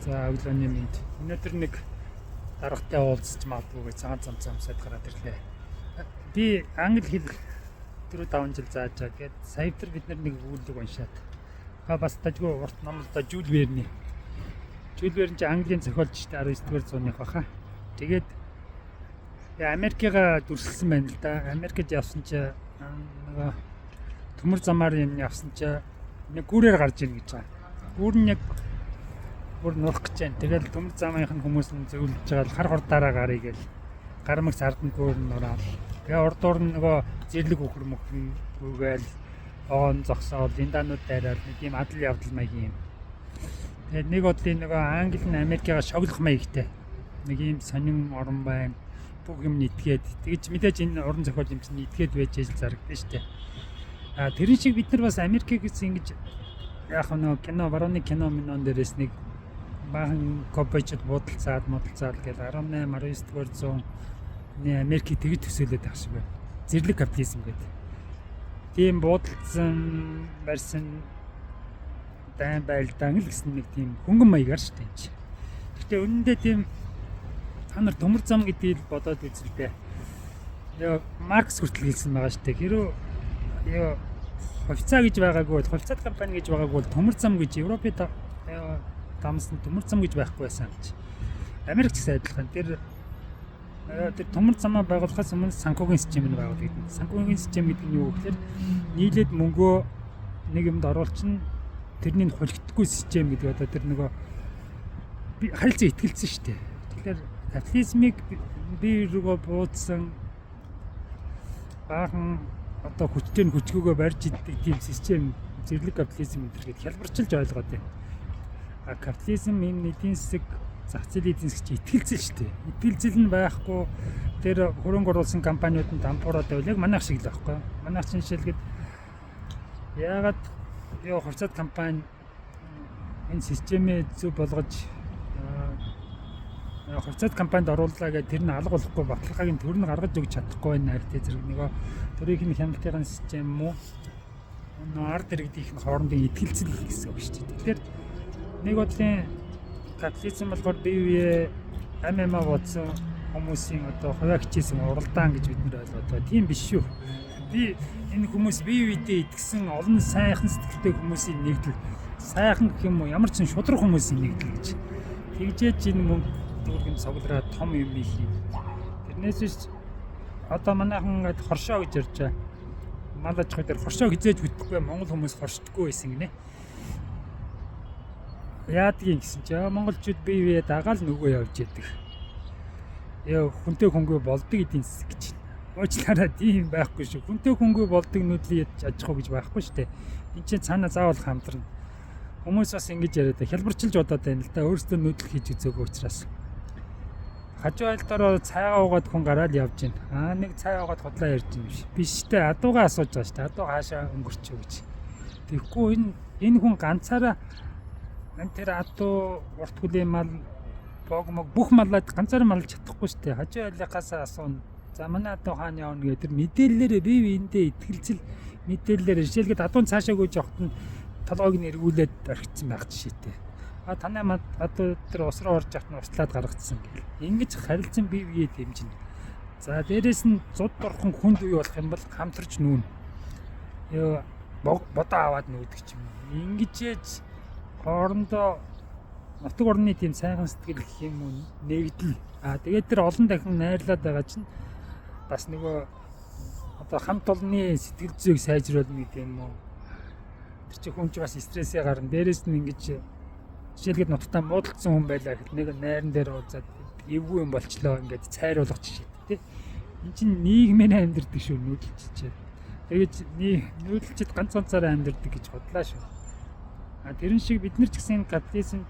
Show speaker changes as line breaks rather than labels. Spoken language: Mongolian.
За өглөөний мэнд. Өнөөдөр нэг даргатай уулзч магадгүй гэж цагаан цамцаад гараад ирлээ. Би англи хэл 4-5 жил зааж байгаа. Тэгээд саядар бид нэг өгүүлэг уншаад. Бас тажгүй урт номлолтой Жюль Верний. Жюль Верн ч Английн зохиолчтой 19-р зууных баха. Тэгээд Америкийг дүрсэлсэн байна л да. Америкт явсан чи нөгөө төмөр замаар явсан чи нэг гүүрээр гарч ийн гэж байгаа. Гүүр нь яг бүр нурах гэж байна. Тэгэл төмөр замынхын хүмүүс нь зөвлөж байгаа хар хурдаараа гарыг гэл гар мэгс ардан гүүр нь нураал. Тэгээ урдуур нь нөгөө зэрлэг өхөр мөхөр үгээл оон зогсоод линданууд дайраад нэг юм адал явдал маягийн юм. Тэгээд нэг удаа нөгөө Англи нь Америкийг шоглох маягтай. Нэг юм сонин орон байна. Бүх юм нэтгээд тэгж мэдээж энэ уран зохиол юм чинь нэтгээд байж ижил зарагдсан шүү дээ. Тэрэн шиг бид нар бас Америкийг ингэж яг нэг кино барууны кино минон дээрээс нэг баахан копичд бодолцаад гэл 18-19-р зуун Америкийг тэгж төсөөлөд байх шиг байна. Зэрлэг капитализм гэдэг. Тийм бодолцсон барьсан дан байлдаан л гэсэн нэг тийм хөнгөн маягаар шүү дээ. Гэтэ үнэндээ тийм та нар төмөр зам гэдгийг бодоод үзэлтэй. Яа Маркс хүртэл хэлсэн байгаа шүү дээ. Хэрвээ яа хувьцаа гэж байгаагүй бол хувьцаат компани гэж байгаагүй бол төмөр зам гэж Европын дамсан төмөр зам гэж байхгүй байсан гэж. Америкч сайдлах нь тэр төмөр замаа байгуулахаас өмнө санхүүгийн систем нь байгуулдаг. Санхүүгийн систем гэдэг нь юу гэхээр нийлээд мөнгөө нэг юмд оруулчин тэрнийг хулигдахгүй систем гэдэг одоо тэр нөгөө харилцаа итгэлцсэн шүү дээ. Тэгэхээр капитализмыг бие рүүгээ буудсан баахан одоо хүчтэй нь хүчгөөгөө барьж идэх тийм систем зэрлэг капитализм гэдэргээд хялбарчилж ойлгоод байна. Капитализм энэ эдийн засаг зах зээлийн эдийн засгч итгэлцэл шүү дээ. Итгэлцэл нь байхгүй тэр хөрөнгө оруулсан компаниуд нь дампуураад байвал яг манайх шиг л байхгүй. Манайх чинь жишээлгээд яагаад ёо хувьцаат компани энэ системээ зөв болгож хувьцаат компанид орууллаа гэдэг тэр нь алга болохгүй баталгааг нь төр нь гаргаж өгч чадахгүй байна гэдэг зэрэг нөгөө төрийн хяналтын систем муу ард иргэдийнх нь хоорондын итгэлцэл гэсэн үг шүү дээ. Тэгэхээр нэг бодлын капитализм болохоор бие биеэ MMA бодсон хүмүүсийн одоо хуваа хичээсэн уралдаан гэж бид нэр ойлгоод байгаа. Тийм биш шүү. Би энэ хүмүүс бие биедээ итгэсэн олон сайхан сэтгэлтэй хүмүүсийн нэгдэл сайхан гэх юм уу ямар ч шудраг хүмүүсийн нэгдэл гэж. Тэгжээж энэ мөнгө дүүргэн цуглараа том юм хийх. Тэрнээс биш одоо манайхан ингээд хоршоо гэж ярьж байгаа. Мал аж ахуй дээр хоршоо хизээж бүтэхгүй Монгол хүмүүс хоршдоггүй байсан гинэ. Яадгийн гэсэн чи монголчууд бие биеэ дагаал нөгөө явж яадаг. Яа хүнтэй хөнгөө болдог эдийн засаг гэж. Уучлаарай тийм байхгүй шүү. Хүнтэй хөнгөө болдог нүдлийн аж ахуй гэж байхгүй шүү дээ. Энд чинь цаанаа заавал хамтрна. Хүмүүс бас ингэж яриад хялбарчилж бодоод байна л да. Өөрсдөө нүүдэл хийж үзээгүй учраас. Хажуу айлдороо цайгаа угаад хүн гараад явж байна. Нэг цай угаад хотлоо ярьж байна биш. Биш дээ. Адуугаа асууж байгаа шүү дээ. Адуу хаашаа өнгөрчөө гэж. Тэгэхгүй энэ хүн ганцаараа тэр адуу урт хүлийн мал богмог бүх малаад ганцаар малж чадахгүй шүү дээ. Хажуу айлгаас асууна. За манай адуу хаана явна гэдэг тэр мэдээллээрээ бие биендээ итгэлцэл мэдээллээр жишээлгээд адуун цаашаа гүйж явахт нь толгойг нь эргүүлээд орхицсан байх жишээтэй. Танай мад адуу тэр ус руу орж явахт нь услаад гаргацсан гэл. Ингэж харилцан бие биеэ дэмжинэ. За дээрэс нь зуд дорхон хүнд үе болох юм бол хамтарч нүүн. Ёо бодоо аваад нүүдэг ч юм. Ингэжээж хоорондоо нутаг орны тийм сайхан сэтгэл гэх юм уу нэгдэл. Тэгээд тэр олон дахин найрлаад байгаа чинь бас нөгөө одоо хамт олонны сэтгэл зүйг сайжруулна гэдэг юм уу. Тэр чинь хүн чинь бас стрессээ гарна. Дээрээс нь ингэж жишээлгээд нутгатаа муудалцсан хүн байлаа гэхэд нэг найран дээр уулзаад эвгүй юм болчлоо ингээд цайруулах жишээ тий. Энд чинь нийгмээр амьдэрдэг шүү нүүдэлчтэй. Тэгээд нүүдэлчд ганц ганцаараа амьдэрдэг гэж бодлаа шүү. Тэрэн шиг бид нар ч гэсэн капитализм